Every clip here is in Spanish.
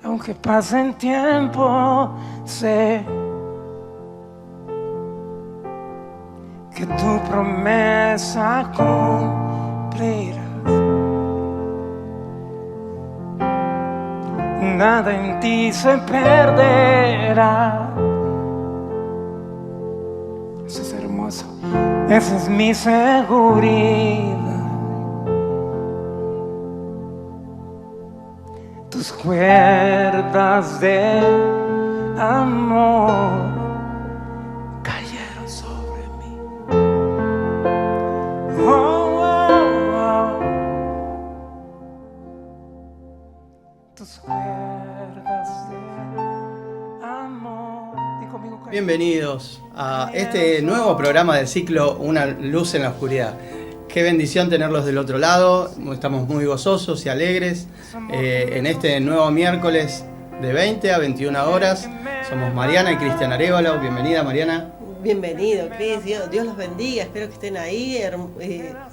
Aunque pase el tiempo, sé que tu promesa cumplirás. Nada en ti se perderá. Eso es hermoso. Esa es mi seguridad. Tus cuerdas de amor cayeron sobre mí. Oh, oh, oh. Tus cuerdas de amor. Di conmigo, Bienvenidos a este nuevo programa del ciclo Una luz en la oscuridad. Qué bendición tenerlos del otro lado. Estamos muy gozosos y alegres en este nuevo miércoles de 20 a 21 horas. Somos Mariana y Cristian Arévalo. Bienvenida, Mariana. Bienvenido, Cris. Dios los bendiga. Espero que estén ahí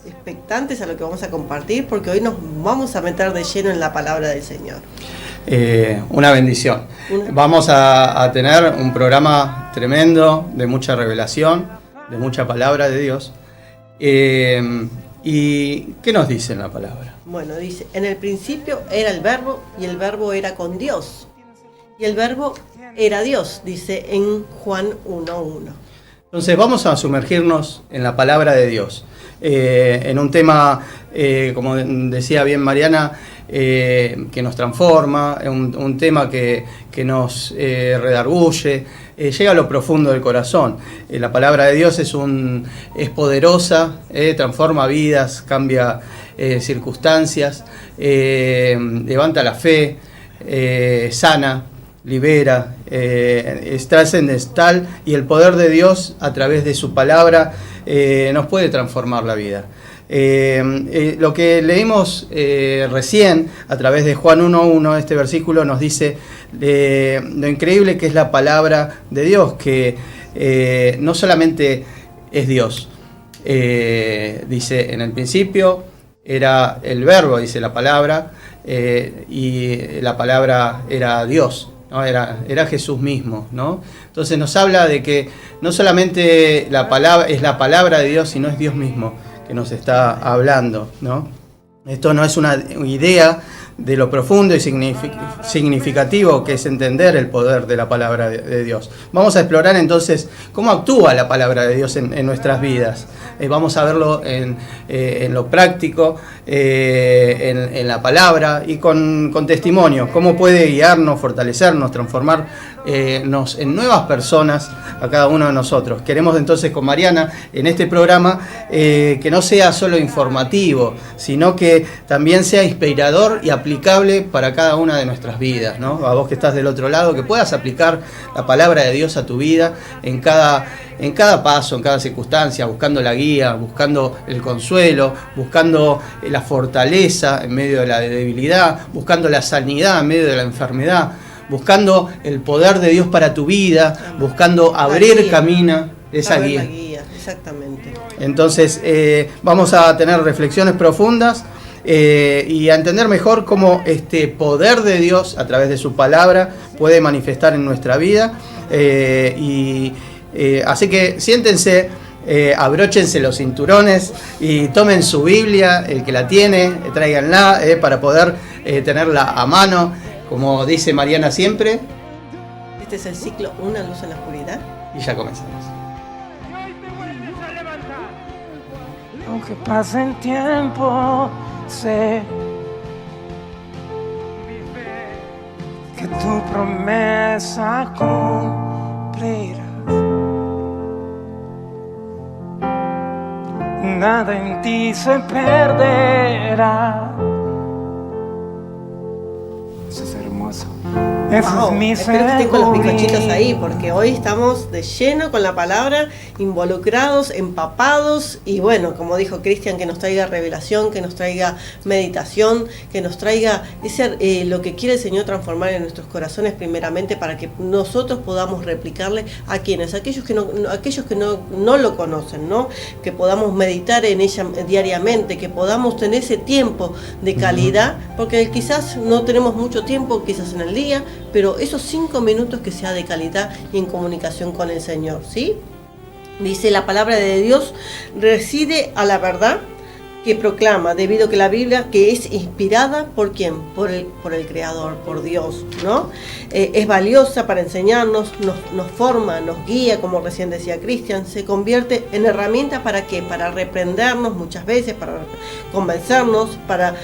expectantes a lo que vamos a compartir, porque hoy nos vamos a meter de lleno en la palabra del Señor. Una bendición. Vamos a tener un programa tremendo, de mucha revelación, de mucha palabra de Dios. ¿Y qué nos dice en la palabra? Bueno, dice, en el principio era el verbo, y el verbo era con Dios, y el verbo era Dios, dice en Juan 1:1. Entonces vamos a sumergirnos en la palabra de Dios, en un tema, como decía bien Mariana, que nos transforma, un tema que nos redarguye, llega a lo profundo del corazón. La palabra de Dios es poderosa, transforma vidas, cambia circunstancias, levanta la fe, sana, libera, es trascendental, y el poder de Dios a través de su palabra nos puede transformar la vida. Lo que leímos recién a través de Juan 1:1, este versículo nos dice lo increíble que es la palabra de Dios, que no solamente es Dios, dice en el principio era el verbo, dice la palabra, y la palabra era Dios, ¿no? Era Jesús mismo, ¿no? Entonces nos habla de que no solamente la palabra es la palabra de Dios, sino es Dios mismo que nos está hablando, ¿no? Esto no es una idea de lo profundo y significativo que es entender el poder de la palabra de Dios. Vamos a explorar entonces cómo actúa la palabra de Dios en nuestras vidas. Vamos a verlo en lo práctico, en la palabra y con testimonio, cómo puede guiarnos, fortalecernos, transformarnos en nuevas personas a cada uno de nosotros. Queremos entonces con Mariana en este programa que no sea solo informativo, sino que también sea inspirador y aplicable para cada una de nuestras vidas, ¿no? A vos que estás del otro lado, que puedas aplicar la palabra de Dios a tu vida en cada paso, en cada circunstancia, buscando la guía, buscando el consuelo, buscando la fortaleza en medio de la debilidad, buscando la sanidad en medio de la enfermedad, buscando el poder de Dios para tu vida, buscando abrir camino, esa guía. Exactamente. Entonces vamos a tener reflexiones profundas y a entender mejor cómo este poder de Dios a través de su palabra puede manifestar en nuestra vida. Así que siéntense, abróchense los cinturones y tomen su Biblia, el que la tiene, tráiganla para poder tenerla a mano, como dice Mariana siempre. Este es el ciclo Una luz en la oscuridad. Y ya comenzamos. aunque pase el tiempo, sé que tu promesa cumplirás. Nada en ti se perderá. Eso es hermoso. Wow, espero que estén con los bizcochitos ahí, porque hoy estamos de lleno con la palabra, involucrados, empapados, y bueno, como dijo Cristian, que nos traiga revelación, que nos traiga meditación, que nos traiga lo que quiere el Señor transformar en nuestros corazones primeramente, para que nosotros podamos replicarle a quienes, aquellos que no lo conocen, ¿no? Que podamos meditar en ella diariamente, que podamos tener ese tiempo de calidad, porque quizás no tenemos mucho poquito tiempo, quizás en el día, pero esos 5 minutos que sea de calidad y en comunicación con el Señor, ¿sí? Dice la palabra de Dios, reside a la verdad que proclama, debido a que la Biblia, que es inspirada ¿por quién? Por el Creador, por Dios, ¿no? Es valiosa para enseñarnos, nos forma, nos guía, como recién decía Cristian, se convierte en herramienta ¿para qué? Para reprendernos muchas veces, para convencernos, para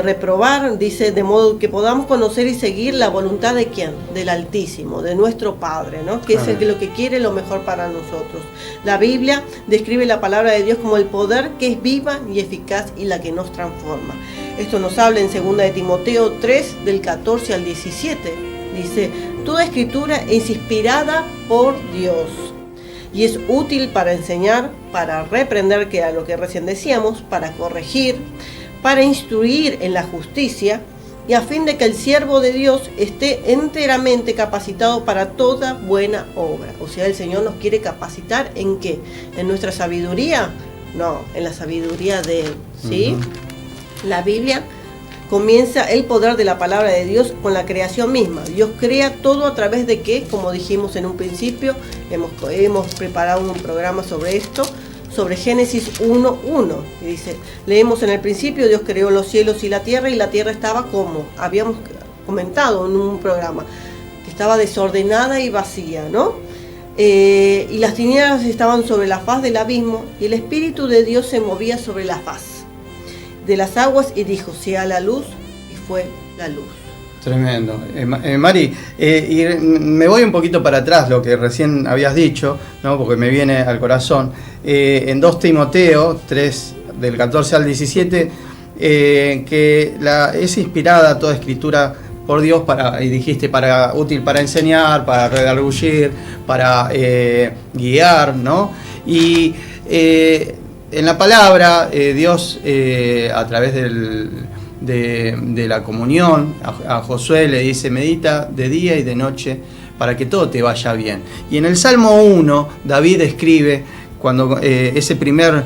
reprobar, dice, de modo que podamos conocer y seguir la voluntad de quién? Del Altísimo, de nuestro Padre, ¿no? Que es el que lo que quiere lo mejor para nosotros. La Biblia describe la palabra de Dios como el poder que es viva y eficaz y la que nos transforma. Esto nos habla en 2 de Timoteo 3, del 14 al 17. Dice, toda escritura es inspirada por Dios y es útil para enseñar, para reprender, que era lo que recién decíamos, para corregir, para instruir en la justicia, y a fin de que el siervo de Dios esté enteramente capacitado para toda buena obra. O sea, el Señor nos quiere capacitar ¿en qué? ¿En nuestra sabiduría? No, en la sabiduría de Él, ¿sí? La Biblia comienza el poder de la palabra de Dios con la creación misma. Dios crea todo a través de qué, como dijimos en un principio, hemos preparado un programa sobre esto, sobre Génesis 1:1. Y dice, leemos en el principio, Dios creó los cielos y la tierra estaba como, habíamos comentado en un programa, que estaba desordenada y vacía, ¿no? Y las tinieblas estaban sobre la faz del abismo, y el Espíritu de Dios se movía sobre la faz de las aguas, y dijo, sea la luz, y fue la luz. Tremendo. Mari, y me voy un poquito para atrás, lo que recién habías dicho, ¿no? Porque me viene al corazón. En 2 Timoteo 3, del 14 al 17, que es inspirada toda escritura por Dios y dijiste, útil para enseñar, para redarguir, para guiar, ¿no? Y en la palabra, Dios, a través de la comunión, a Josué le dice, medita de día y de noche para que todo te vaya bien. Y en el Salmo 1, David escribe, cuando ese primer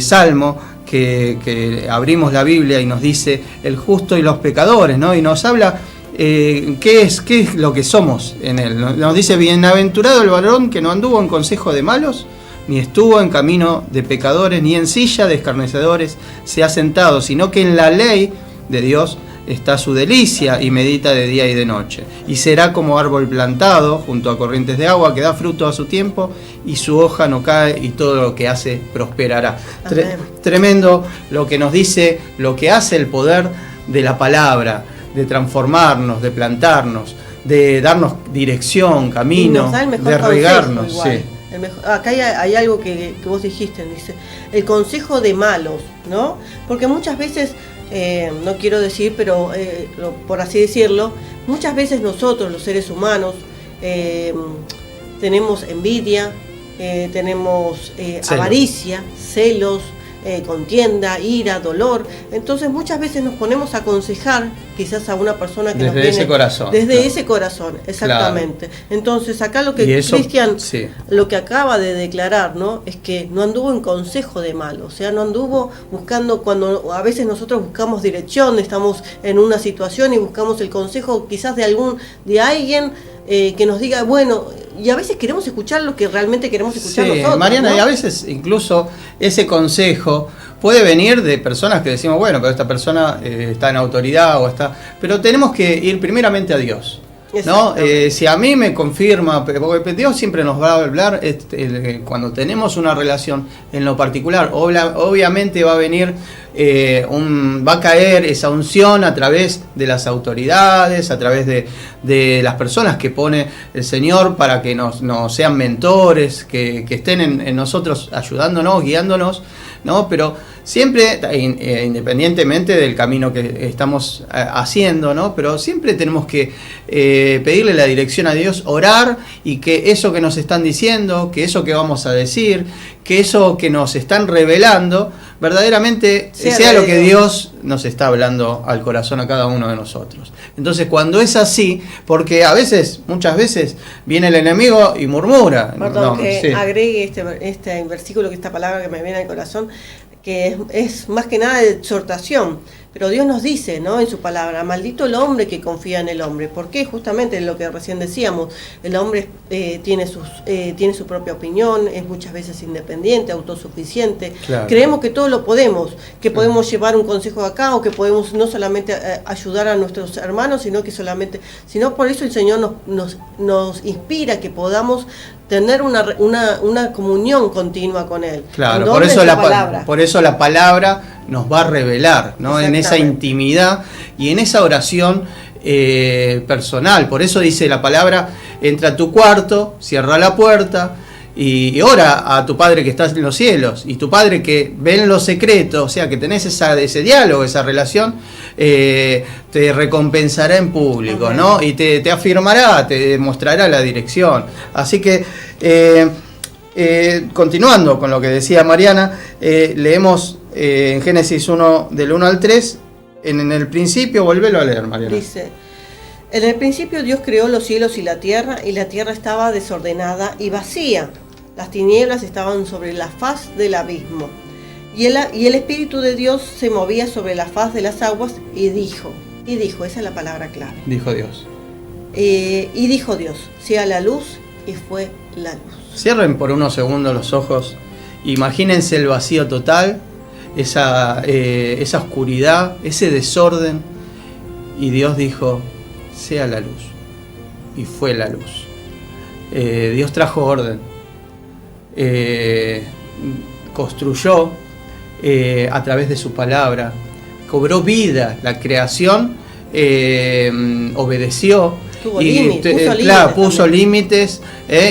salmo, que abrimos la Biblia y nos dice el justo y los pecadores, ¿no? Y nos habla qué es lo que somos en él. Nos dice, bienaventurado el varón que no anduvo en consejo de malos, ni estuvo en camino de pecadores, ni en silla de escarnecedores se ha sentado, sino que en la ley de Dios está su delicia, y medita de día y de noche. Y será como árbol plantado junto a corrientes de agua, que da fruto a su tiempo, y su hoja no cae, y todo lo que hace prosperará. Tremendo lo que nos dice, lo que hace el poder de la palabra, de transformarnos, de plantarnos, de darnos dirección, camino, de regarnos. Sí. Acá hay algo que vos dijiste, dice, el consejo de malos, ¿no? Porque muchas veces, no quiero decir, pero por así decirlo, muchas veces nosotros, los seres humanos, tenemos envidia, tenemos avaricia, celos, contienda, ira, dolor. Entonces muchas veces nos ponemos a aconsejar quizás a una persona que desde nos viene ese corazón, desde claro. ese corazón, exactamente. Claro. Entonces acá lo que Cristian, sí, lo que acaba de declarar, ¿no? Es que no anduvo en consejo de malo, o sea, no anduvo buscando, cuando a veces nosotros buscamos dirección, estamos en una situación y buscamos el consejo quizás de alguien que nos diga, bueno, y a veces queremos escuchar lo que realmente queremos escuchar nosotros, Mariana, ¿no? y a veces incluso ese consejo puede venir de personas que decimos, bueno, pero esta persona está en autoridad pero tenemos que ir primeramente a Dios, ¿no? Si a mí me confirma, porque Dios siempre nos va a hablar cuando tenemos una relación en lo particular, obviamente va a venir, va a caer esa unción a través de las autoridades, a través de las personas que pone el Señor para que nos sean mentores, que estén en nosotros ayudándonos, guiándonos, ¿no? Pero siempre, independientemente del camino que estamos haciendo, ¿no? Pero siempre tenemos que pedirle la dirección a Dios, orar, y que eso que nos están diciendo, que eso que vamos a decir, que eso que nos están revelando, verdaderamente sea lo que Dios nos está hablando al corazón a cada uno de nosotros. Entonces, cuando es así, porque muchas veces viene el enemigo y murmura. Perdón, agregue este versículo, esta palabra que me viene al corazón, que es más que nada de exhortación. Pero Dios nos dice, ¿no?, en su palabra, maldito el hombre que confía en el hombre. ¿Por qué? Justamente lo que recién decíamos, el hombre tiene su propia opinión, es muchas veces independiente, autosuficiente. Claro. Creemos que todo lo podemos, que podemos llevar un consejo acá, o que podemos no solamente ayudar a nuestros hermanos, sino por eso el Señor nos inspira que podamos tener una comunión continua con Él. Claro, por eso la palabra nos va a revelar, ¿no?, en esa intimidad y en esa oración personal. Por eso dice la palabra: entra a tu cuarto, cierra la puerta y ora a tu Padre que estás en los cielos, y tu Padre que ve en lo secreto, o sea que tenés ese diálogo, esa relación, te recompensará en público, ¿no? Y te afirmará, te mostrará la dirección. Así que continuando con lo que decía Mariana, leemos en Génesis 1 del 1 al 3, en el principio, volvelo a leer, Mariana. Dice: en el principio Dios creó los cielos y la tierra estaba desordenada y vacía. Las tinieblas estaban sobre la faz del abismo. Y el Espíritu de Dios se movía sobre la faz de las aguas y dijo, esa es la palabra clave. Dijo Dios. Y dijo Dios, sea la luz, y fue la luz. Cierren por unos segundos los ojos, imagínense el vacío total, esa oscuridad, ese desorden, y Dios dijo, sea la luz, y fue la luz. Dios trajo orden, construyó a través de su palabra, cobró vida, la creación obedeció, puso límites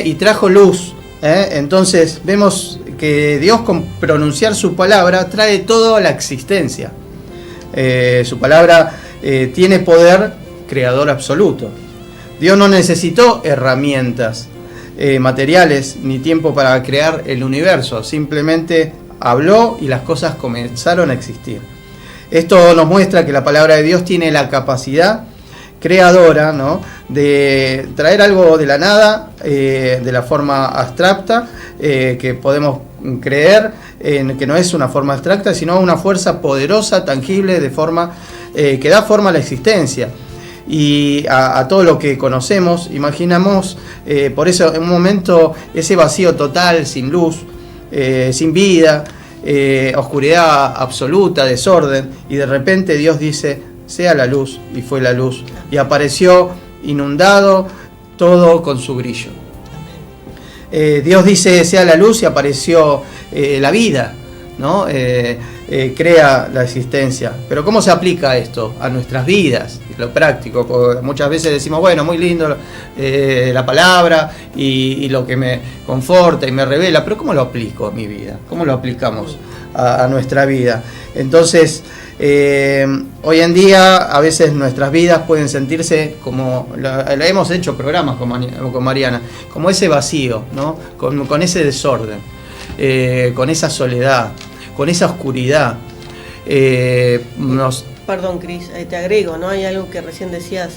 y trajo luz. Entonces vemos que Dios, con pronunciar su palabra, trae todo a la existencia. Su palabra tiene poder creador absoluto. Dios no necesitó herramientas materiales ni tiempo para crear el universo, simplemente habló y las cosas comenzaron a existir. Esto nos muestra que la palabra de Dios tiene la capacidad creadora, ¿no?, de traer algo de la nada, de la forma abstracta, que podemos creer que no es una forma abstracta, sino una fuerza poderosa, tangible, de forma que da forma a la existencia y a todo lo que conocemos. Imaginamos, por eso en un momento, ese vacío total, sin luz, sin vida, oscuridad absoluta, desorden, y de repente Dios dice, sea la luz, y fue la luz, y apareció inundado todo con su brillo. Dios dice, sea la luz, y apareció la vida, ¿no? Crea la existencia. Pero ¿cómo se aplica esto a nuestras vidas? Lo práctico, porque muchas veces decimos, bueno, muy lindo la palabra y lo que me conforta y me revela, pero ¿cómo lo aplico a mi vida? ¿Cómo lo aplicamos a nuestra vida? Entonces, hoy en día a veces nuestras vidas pueden sentirse como, la hemos hecho programas con Mariana, como ese vacío, ¿no? Con ese desorden, con esa soledad, con esa oscuridad. Perdón, Cris, te agrego, ¿no? Hay algo que recién decías,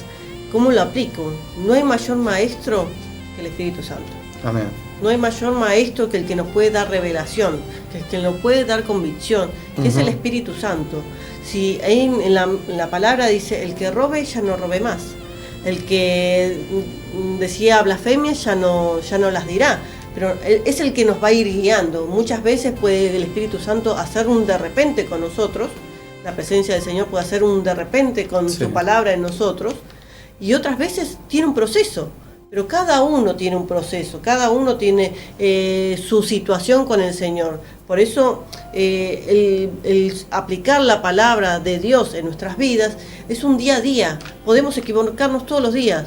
¿cómo lo aplico? No hay mayor maestro que el Espíritu Santo. Amén. No hay mayor maestro que el que nos puede dar revelación, que el que nos puede dar convicción, que es el Espíritu Santo. Si en la palabra dice, el que robe ya no robe más, el que decía blasfemias ya no las dirá, pero es el que nos va a ir guiando. Muchas veces puede el Espíritu Santo hacer un de repente con nosotros, la presencia del Señor puede hacer un de repente con su palabra en nosotros, y otras veces tiene un proceso. Pero cada uno tiene un proceso, cada uno tiene su situación con el Señor. Por eso el aplicar la palabra de Dios en nuestras vidas es un día a día. Podemos equivocarnos todos los días,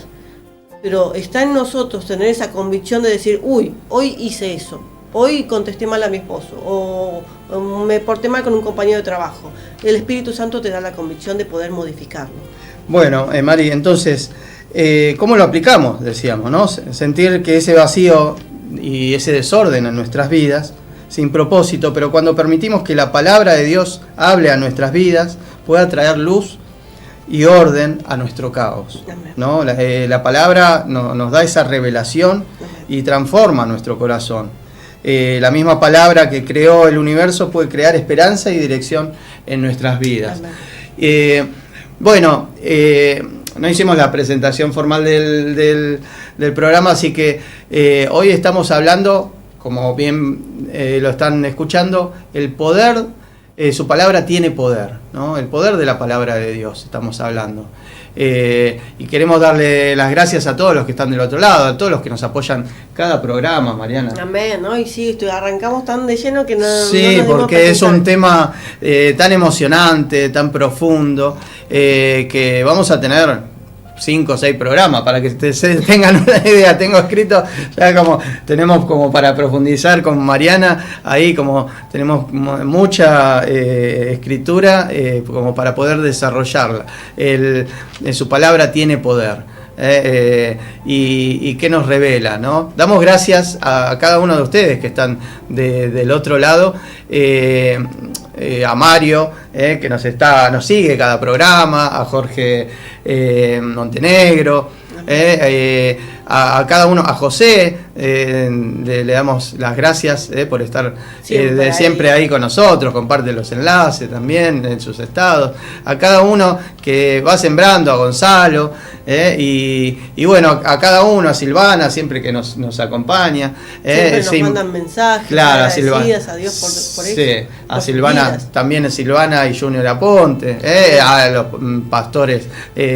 pero está en nosotros tener esa convicción de decir, uy, hoy hice eso, hoy contesté mal a mi esposo, o me porté mal con un compañero de trabajo. El Espíritu Santo te da la convicción de poder modificarlo. Bueno, Mari, entonces, ¿cómo lo aplicamos? Decíamos, ¿no? Sentir que ese vacío y ese desorden en nuestras vidas, sin propósito, pero cuando permitimos que la palabra de Dios hable a nuestras vidas, pueda traer luz y orden a nuestro caos, ¿no? La palabra nos da esa revelación y transforma nuestro corazón. La misma palabra que creó el universo puede crear esperanza y dirección en nuestras vidas. Bueno, no hicimos la presentación formal del programa, así que hoy estamos hablando, como bien lo están escuchando, el poder, su palabra tiene poder, ¿no? El poder de la palabra de Dios estamos hablando. Y queremos darle las gracias a todos los que están del otro lado, a todos los que nos apoyan cada programa, Mariana. Amén, ¿no? Y sí, arrancamos tan de lleno que no. Sí, no porque es un tema tan emocionante, tan profundo, que vamos a tener 5 o 6 programas para que tengan una idea. Tengo escrito ya tenemos como para profundizar con Mariana, ahí como tenemos mucha escritura como para poder desarrollarla. Su palabra tiene poder. Y qué nos revela, ¿no? Damos gracias a cada uno de ustedes que están del otro lado, a Mario, que nos sigue cada programa, a Jorge Montenegro, a cada uno, a José, le damos las gracias por estar siempre ahí con nosotros, comparte los enlaces también en sus estados, a cada uno que va sembrando, a Gonzalo, y bueno, a cada uno, a Silvana siempre que nos acompaña, siempre nos mandan mensajes, claro, a Silvana, a Dios por eso, sí, a Silvana, también a Silvana y Junior Aponte, a los pastores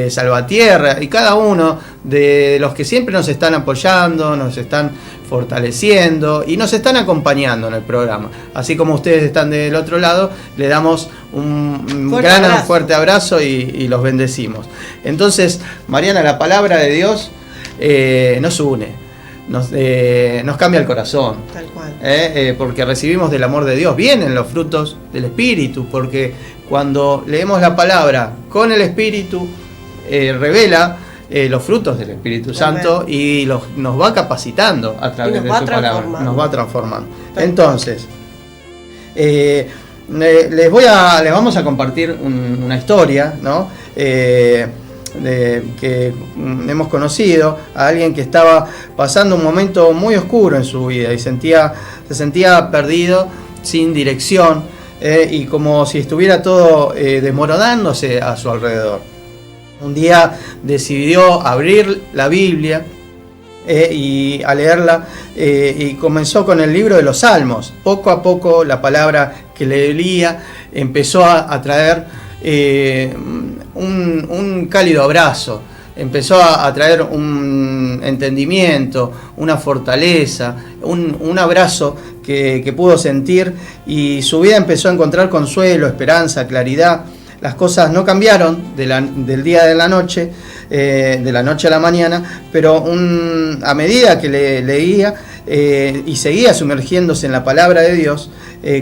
Salvatierra, y cada uno de los que siempre nos están apoyando, nos están fortaleciendo y nos están acompañando en el programa. Así como ustedes están del otro lado, le damos un fuerte abrazo y los bendecimos. Entonces, Mariana, la palabra de Dios nos une, nos cambia el corazón. Tal cual. Porque recibimos del amor de Dios. Vienen los frutos del Espíritu, porque cuando leemos la palabra con el Espíritu, revela los frutos del Espíritu Santo y nos va capacitando a través de su palabra, nos va transformando. Entonces, les vamos a compartir una historia, ¿no? Que hemos conocido a alguien que estaba pasando un momento muy oscuro en su vida y se sentía perdido, sin dirección, y como si estuviera todo desmoronándose a su alrededor. Un día decidió abrir la Biblia y a leerla, y comenzó con el libro de los Salmos. Poco a poco la palabra que leía empezó a traer un cálido abrazo, empezó a traer un entendimiento, una fortaleza, un abrazo que pudo sentir, y su vida empezó a encontrar consuelo, esperanza, claridad. Las cosas no cambiaron del día a la noche, de la noche a la mañana, pero a medida que leía y seguía sumergiéndose en la palabra de Dios,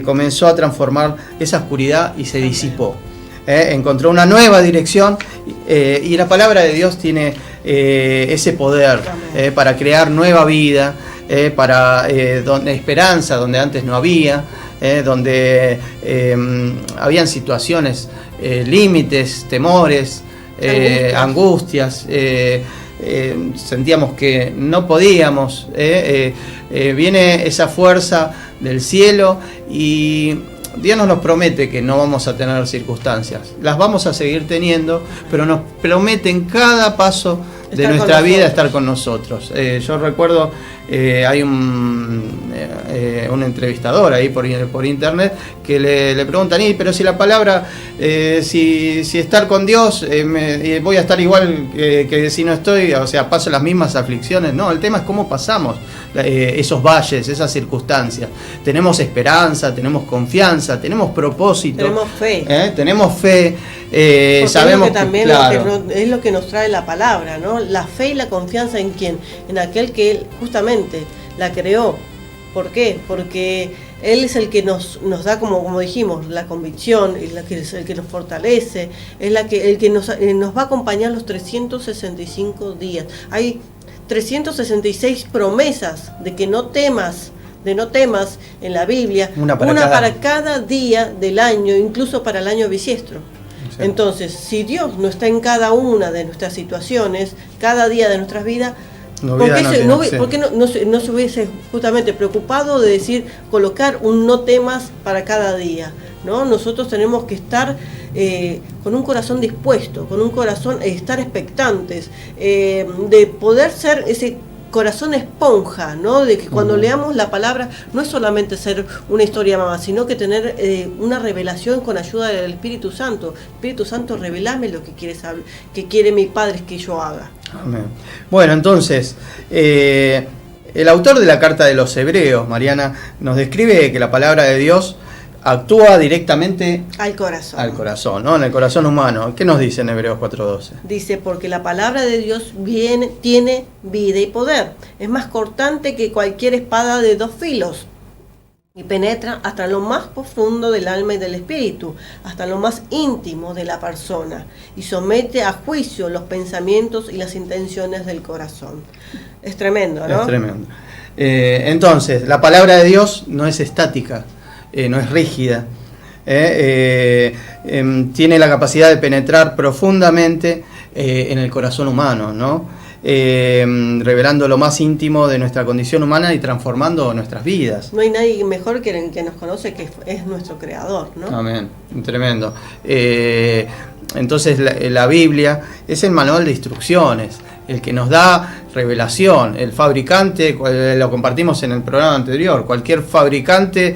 comenzó a transformar esa oscuridad y se disipó. Encontró una nueva dirección, y la palabra de Dios tiene ese poder para crear nueva vida, para esperanza donde antes no había, donde habían situaciones, límites, temores, angustias, sentíamos que no podíamos. Viene esa fuerza del cielo y Dios nos promete que no vamos a tener circunstancias, las vamos a seguir teniendo, pero nos promete en cada paso de nuestra vida estar con nosotros. Yo recuerdo, hay un entrevistador ahí por internet que le preguntan, pero si la palabra, si estar con Dios, voy a estar igual que si no estoy, o sea, paso las mismas aflicciones. No, el tema es cómo pasamos esos valles, esas circunstancias. Tenemos esperanza, tenemos confianza, tenemos propósito, tenemos fe. Sabemos es también es lo que nos trae la palabra, ¿no? La fe y la confianza en quién, en aquel que Él justamente la creó. ¿Por qué? Porque Él es el que nos da, como dijimos, la convicción, es el que nos fortalece, es el que nos va a acompañar los 365 días. Hay 366 promesas de que no temas en la Biblia, una para cada día del año, incluso para el año bisiesto. Sí. Entonces, si Dios no está en cada una de nuestras situaciones, cada día de nuestras vidas, ¿por qué no se hubiese justamente preocupado de colocar un no temas para cada día? ¿No? Nosotros tenemos que estar con un corazón dispuesto, con un corazón, estar expectantes, de poder ser ese corazón esponja, ¿no? De que cuando leamos la palabra no es solamente ser una historia más, sino que tener una revelación con ayuda del Espíritu Santo. Espíritu Santo, revelame lo que quieres saber, que quiere mi Padre que yo haga. Amén. Bueno, entonces, el autor de la carta de los Hebreos, Mariana, nos describe que la palabra de Dios actúa directamente al corazón, ¿no? En el corazón humano. ¿Qué nos dice en Hebreos 4:12? Dice, porque la palabra de Dios tiene vida y poder. Es más cortante que cualquier espada de 2 filos. Y penetra hasta lo más profundo del alma y del espíritu, hasta lo más íntimo de la persona. Y somete a juicio los pensamientos y las intenciones del corazón. Es tremendo, ¿no? Es tremendo. Entonces, la palabra de Dios no es estática. No es rígida, tiene la capacidad de penetrar profundamente en el corazón humano, ¿no? Revelando lo más íntimo de nuestra condición humana y transformando nuestras vidas. No hay nadie mejor que el que nos conoce, que es nuestro creador, ¿no? Amén, tremendo. Entonces la Biblia es el manual de instrucciones, el que nos da revelación. El fabricante, lo compartimos en el programa anterior, cualquier fabricante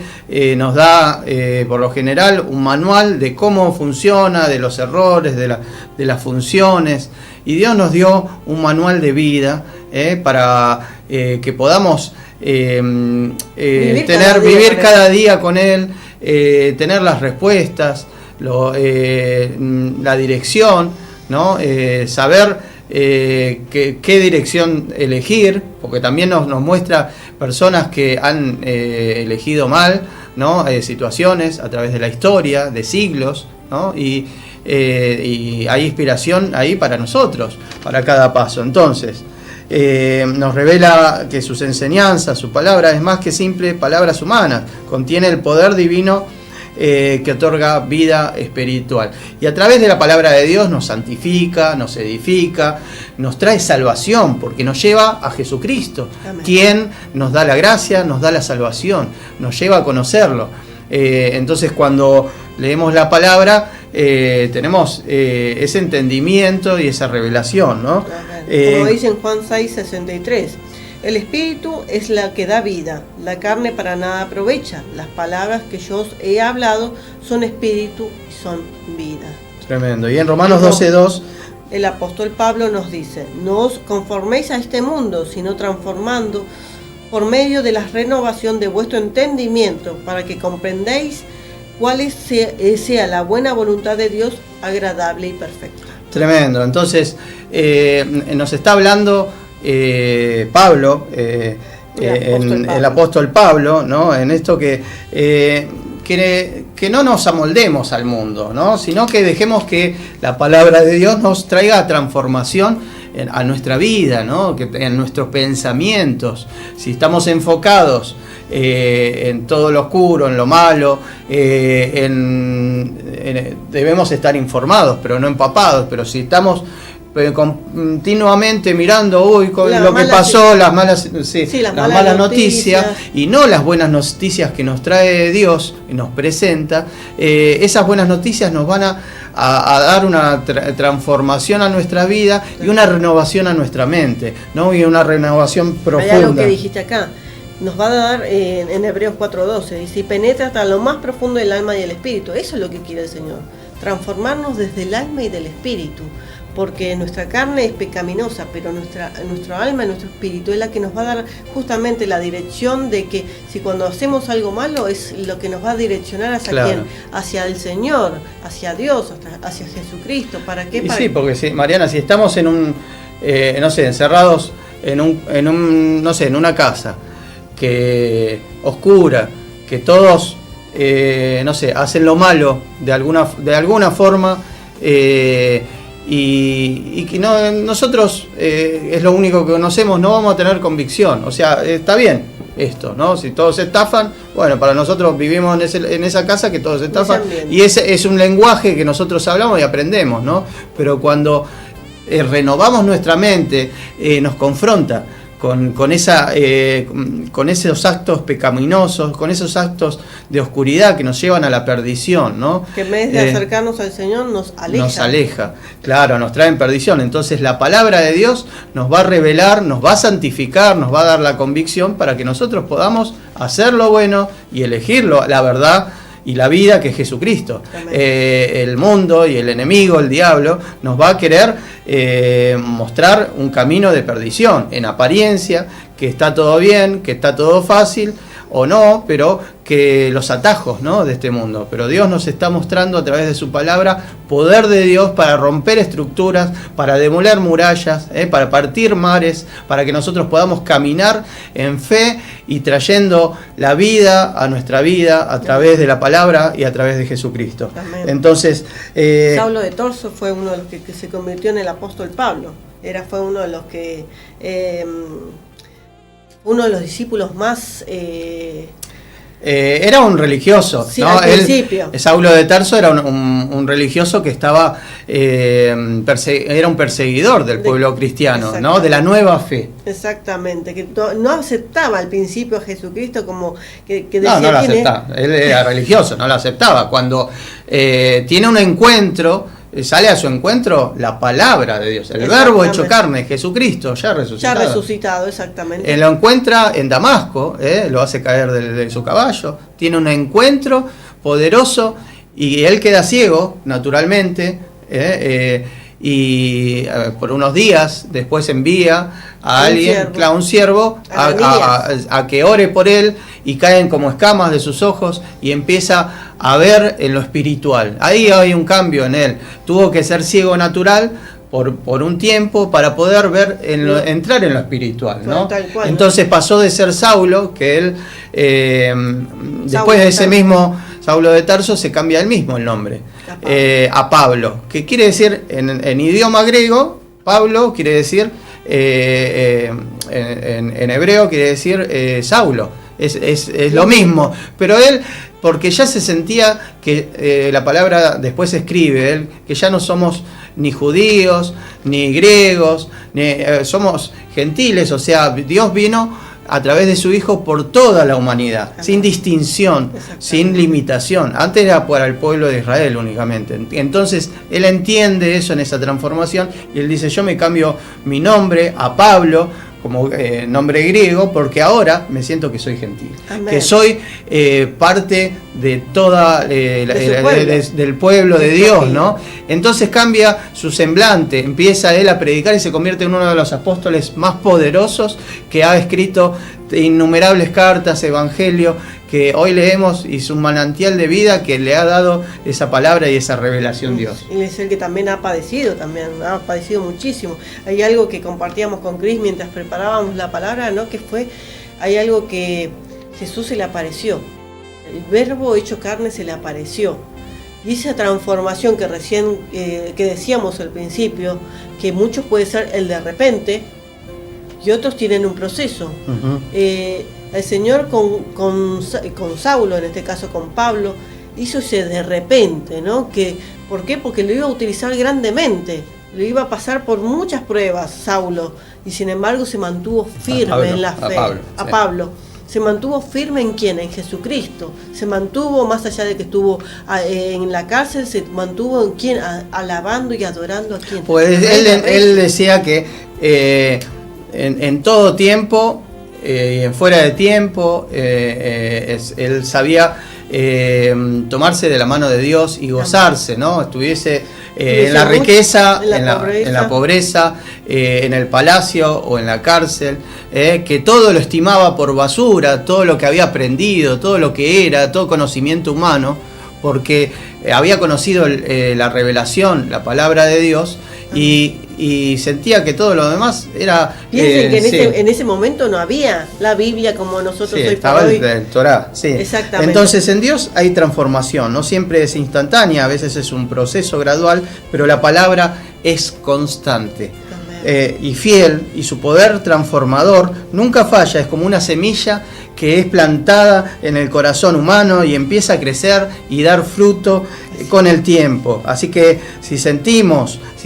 nos da por lo general un manual de cómo funciona, de los errores, de las funciones, y Dios nos dio un manual de vida para que podamos vivir cada día con Él, tener las respuestas, la dirección, ¿no? Saber qué dirección elegir, porque también nos muestra personas que han elegido mal, ¿no? Situaciones a través de la historia, de siglos, ¿no? Y hay inspiración ahí para nosotros, para cada paso. Entonces, nos revela que sus enseñanzas, su palabra, es más que simple palabras humanas, contiene el poder divino que otorga vida espiritual. Y a través de la palabra de Dios nos santifica, nos edifica, nos trae salvación, porque nos lleva a Jesucristo, Amén, quien nos da la gracia, nos da la salvación, nos lleva a conocerlo. Entonces, cuando leemos la palabra, tenemos ese entendimiento y esa revelación, ¿no? Como dice en Juan 6:63. El espíritu es la que da vida, la carne para nada aprovecha. Las palabras que yo os he hablado son espíritu y son vida. Tremendo. Y en Romanos 12:2 el apóstol Pablo nos dice, no os conforméis a este mundo, sino transformando por medio de la renovación de vuestro entendimiento, para que comprendáis cuál sea la buena voluntad de Dios, agradable y perfecta. Tremendo. Entonces, nos está hablando Pablo, el apóstol Pablo, ¿no? En esto que no nos amoldemos al mundo, ¿no? Sino que dejemos que la palabra de Dios nos traiga transformación a nuestra vida, ¿no? Que en nuestros pensamientos, si estamos enfocados en todo lo oscuro, en lo malo, debemos estar informados, pero no empapados. Pero si estamos continuamente mirando lo que pasó, las malas noticias y no las buenas noticias que nos trae Dios y nos presenta, esas buenas noticias nos van a dar una transformación a nuestra vida y una renovación a nuestra mente, ¿no? Y una renovación profunda. Hay algo que dijiste acá, nos va a dar en Hebreos 4:12, dice, y penetra hasta lo más profundo del alma y del espíritu. Eso es lo que quiere el Señor, transformarnos desde el alma y del espíritu. Porque nuestra carne es pecaminosa, pero nuestro alma y nuestro espíritu es la que nos va a dar justamente la dirección de que si cuando hacemos algo malo es lo que nos va a direccionar hacia quién, hacia el Señor, hacia Dios, hacia Jesucristo. ¿Para qué? Sí, porque Mariana, si estamos en encerrados en una casa que oscura, que todos hacen lo malo de alguna forma, y que nosotros es lo único que conocemos, no vamos a tener convicción. O sea, está bien esto, ¿no? Si todos se estafan, bueno, para nosotros vivimos en esa casa que todos se estafan, y ese es un lenguaje que nosotros hablamos y aprendemos, ¿no? Pero cuando renovamos nuestra mente, nos confronta con esos actos pecaminosos, con esos actos de oscuridad que nos llevan a la perdición, ¿no? Que en vez de acercarnos al Señor nos aleja. Nos aleja, claro, nos trae en perdición. Entonces la palabra de Dios nos va a revelar, nos va a santificar, nos va a dar la convicción para que nosotros podamos hacer lo bueno y elegir la verdad y la vida, que es Jesucristo. El mundo y el enemigo, el diablo, nos va a querer mostrar un camino de perdición, en apariencia, que está todo bien, que está todo fácil, o no, pero que los atajos, ¿no?, de este mundo. Pero Dios nos está mostrando a través de su palabra poder de Dios para romper estructuras, para demoler murallas, para partir mares, para que nosotros podamos caminar en fe y trayendo la vida a nuestra vida a través de la palabra y a través de Jesucristo. Amén. Entonces, Saulo de Tarso fue uno de los que se convirtió en el apóstol Pablo. Fue uno de los que uno de los discípulos más... era un religioso, sí, ¿no? Al principio. Saulo de Tarso era un religioso que estaba era un perseguidor del pueblo cristiano, ¿no?, de la nueva fe. Exactamente, que no aceptaba al principio a Jesucristo como que decía no lo aceptaba. Él era religioso, no lo aceptaba. Cuando tiene un encuentro, sale a su encuentro la palabra de Dios, el verbo hecho carne, Jesucristo, ya resucitado. Ya resucitado, exactamente. Él lo encuentra en Damasco, lo hace caer de su caballo, tiene un encuentro poderoso y él queda ciego, naturalmente, y por unos días después envía a alguien, un siervo, a que ore por él, y caen como escamas de sus ojos y empieza a ver en lo espiritual. Ahí hay un cambio en él. Tuvo que ser ciego natural por un tiempo para poder ver entrar en lo espiritual, ¿no? Tal cual, entonces pasó de ser Saulo, que él después de ese mismo Saulo de Tarso se cambia él mismo el nombre a Pablo, que quiere decir en idioma griego, Pablo quiere decir en hebreo quiere decir Saulo. Es lo mismo, pero él, porque ya se sentía que la palabra después escribe, él, que ya no somos ni judíos, ni griegos, somos gentiles, o sea, Dios vino a través de su Hijo por toda la humanidad, sin distinción, sin limitación. Antes era para el pueblo de Israel únicamente. Entonces, él entiende eso en esa transformación y él dice, yo me cambio mi nombre a Pablo, como nombre griego, porque ahora me siento que soy gentil. Amén. Que soy parte de toda del pueblo de Dios, ¿no? Entonces cambia su semblante, empieza él a predicar y se convierte en uno de los apóstoles más poderosos que ha escrito innumerables cartas, evangelio, que hoy leemos, y es un manantial de vida que le ha dado esa palabra y esa revelación Dios. Y es el que también ha padecido muchísimo. Hay algo que compartíamos con Cris mientras preparábamos la palabra, ¿no? Hay algo que Jesús se le apareció, el verbo hecho carne se le apareció. Y esa transformación que recién que decíamos al principio, que muchos puede ser el de repente, y otros tienen un proceso. Uh-huh. El Señor con Saulo, en este caso con Pablo, hizo ese de repente, ¿no? ¿Por qué? Porque lo iba a utilizar grandemente, lo iba a pasar por muchas pruebas Saulo, y sin embargo se mantuvo firme en la fe. Pablo. Se mantuvo firme ¿en quién? En Jesucristo. Se mantuvo, más allá de que estuvo en la cárcel, se mantuvo en quién, alabando y adorando a quién. Pues él decía que en todo tiempo y en fuera de tiempo él sabía tomarse de la mano de Dios y gozarse, ¿no? Estuviese en la riqueza, en la pobreza, en el palacio o en la cárcel, que todo lo estimaba por basura, todo lo que había aprendido, todo lo que era, todo conocimiento humano, porque había conocido la revelación, la palabra de Dios, y sentía que todo lo demás era... Piensen que en ese momento no había la Biblia como nosotros hoy estaba por hoy. El Torá, sí. Exactamente. Entonces en Dios hay transformación, no siempre es instantánea, a veces es un proceso gradual, pero la palabra es constante y fiel, y su poder transformador nunca falla, es como una semilla que es plantada en el corazón humano y empieza a crecer y dar fruto con el tiempo. Así que si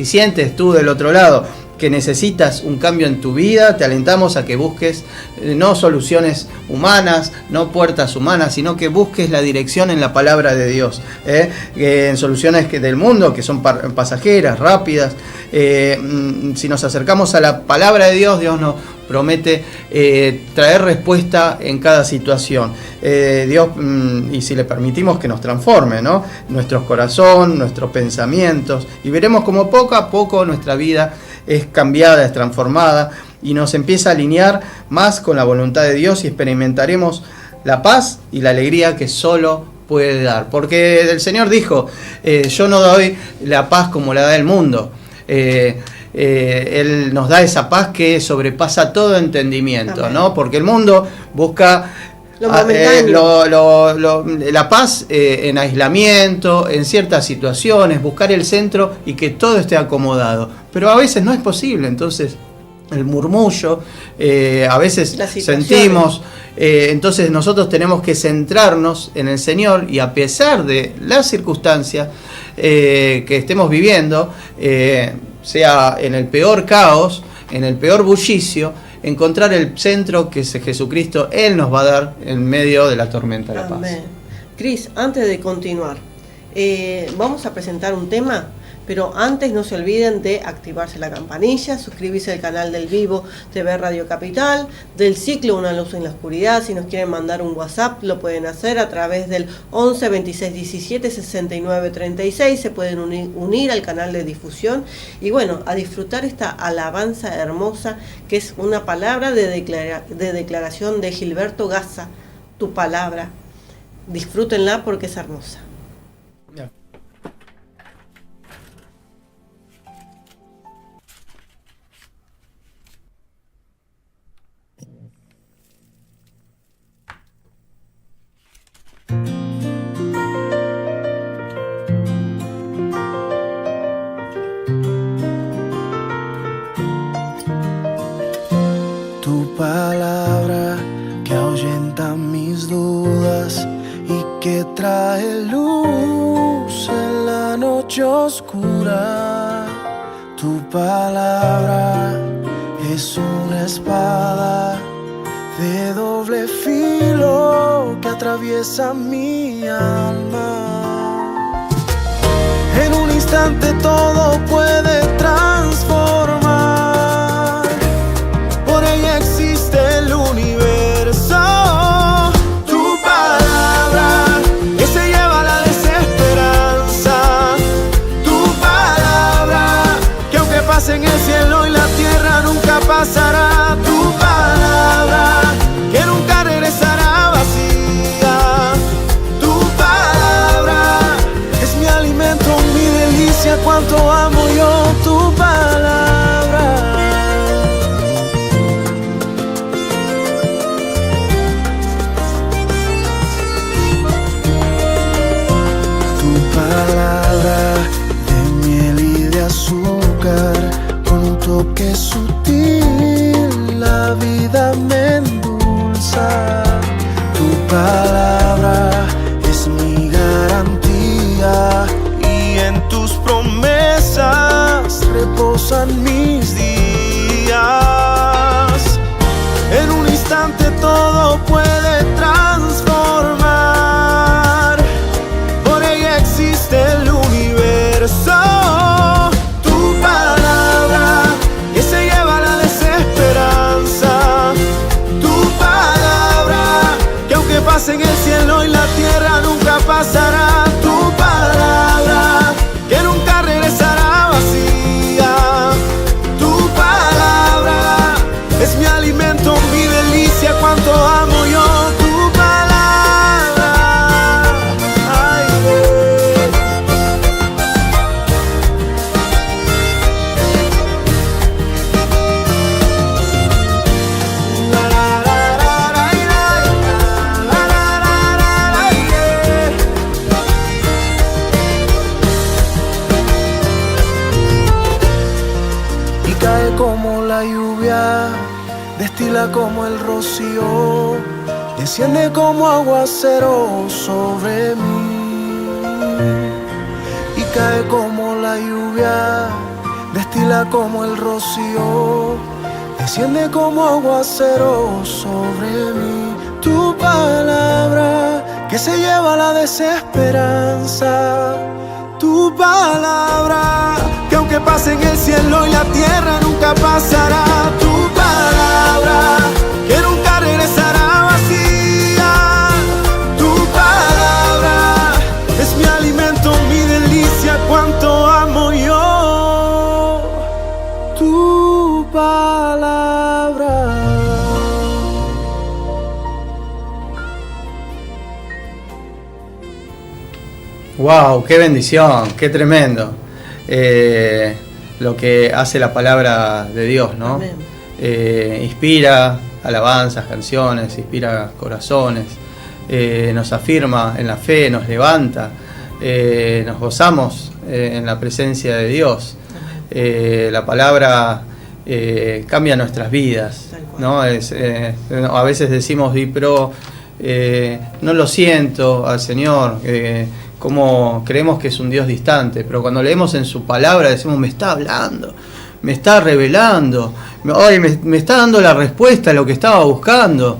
sientes tú del otro lado que necesitas un cambio en tu vida, te alentamos a que busques no soluciones humanas, no puertas humanas, sino que busques la dirección en la palabra de Dios, en soluciones del mundo que son pasajeras, rápidas. Si nos acercamos a la palabra de Dios, Dios nos promete traer respuesta en cada situación. Dios, y si le permitimos que nos transforme, ¿no?, nuestro corazón, nuestros pensamientos, y veremos como poco a poco nuestra vida es cambiada, es transformada, y nos empieza a alinear más con la voluntad de Dios, y experimentaremos la paz y la alegría que solo puede dar. Porque el Señor dijo, yo no doy la paz como la da el mundo. Él nos da esa paz que sobrepasa todo entendimiento, ¿no? Porque el mundo busca la paz en aislamiento, en ciertas situaciones, buscar el centro y que todo esté acomodado. Pero a veces no es posible, entonces el murmullo, a veces sentimos, entonces nosotros tenemos que centrarnos en el Señor, y a pesar de las circunstancias que estemos viviendo, sea en el peor caos, en el peor bullicio, encontrar el centro que es Jesucristo. Él nos va a dar en medio de la tormenta la paz. Cris, antes de continuar, vamos a presentar un tema, pero antes no se olviden de activarse la campanilla, suscribirse al canal del Vivo TV Radio Capital, del ciclo Una Luz en la Oscuridad. Si nos quieren mandar un WhatsApp, lo pueden hacer a través del 11 26 17 69 36. Se pueden unir al canal de difusión y bueno, a disfrutar esta alabanza hermosa que es una palabra de declaración de Gilberto Gaza, tu palabra. Disfrútenla porque es hermosa. Tu palabra que ahuyenta mis dudas y que trae luz en la noche oscura. Tu palabra es una espada de doble filo que atraviesa mi alma. En un instante todo puede transformar. Por ella existe el universo. Tu palabra que se lleva la desesperanza. Tu palabra que aunque pase en el cielo y la tierra nunca pasará. Tu palabra que nunca regresará vacía. Tu palabra es mi alimento, mi delicia. Cuánto amo yo tu palabra. Tu palabra de miel y de azúcar, con un toque sutil la vida me endulza. Tu palabra es mi garantía y en tus promesas reposan mis días. En un instante todo puede transformar. Por ella existe el universo. Tu palabra que se lleva la desesperanza. Tu palabra que aunque pase en el cielo y la tierra nunca pasará. Tu palabra que nunca regresará vacía. Tu palabra es mi alimento, mi delicia. Cuánto amo yo tu palabra. Ay, la, la, la, la, la, la, la, la, yeah. Y cae como la lluvia, destila como el rocío, desciende como aguacero sobre mí. Y cae como la lluvia, destila como el rocío, desciende como aguacero sobre mí. Tu palabra que se lleva la desesperanza. Tu palabra que aunque pase en el cielo y la tierra nunca pasará. Tu palabra que nunca regresará vacía. Tu palabra es mi alimento, mi delicia, cuánto amo yo. Tu palabra. ¡Wow! ¡Qué bendición! ¡Qué tremendo! Lo que hace la palabra de Dios, ¿no? Inspira alabanzas, canciones, inspira corazones, nos afirma en la fe, nos levanta, nos gozamos en la presencia de Dios. La palabra cambia nuestras vidas, ¿no? A veces decimos, pero no lo siento al Señor, como creemos que es un Dios distante, pero cuando leemos en su palabra decimos, me está hablando, me está revelando, me está dando la respuesta a lo que estaba buscando.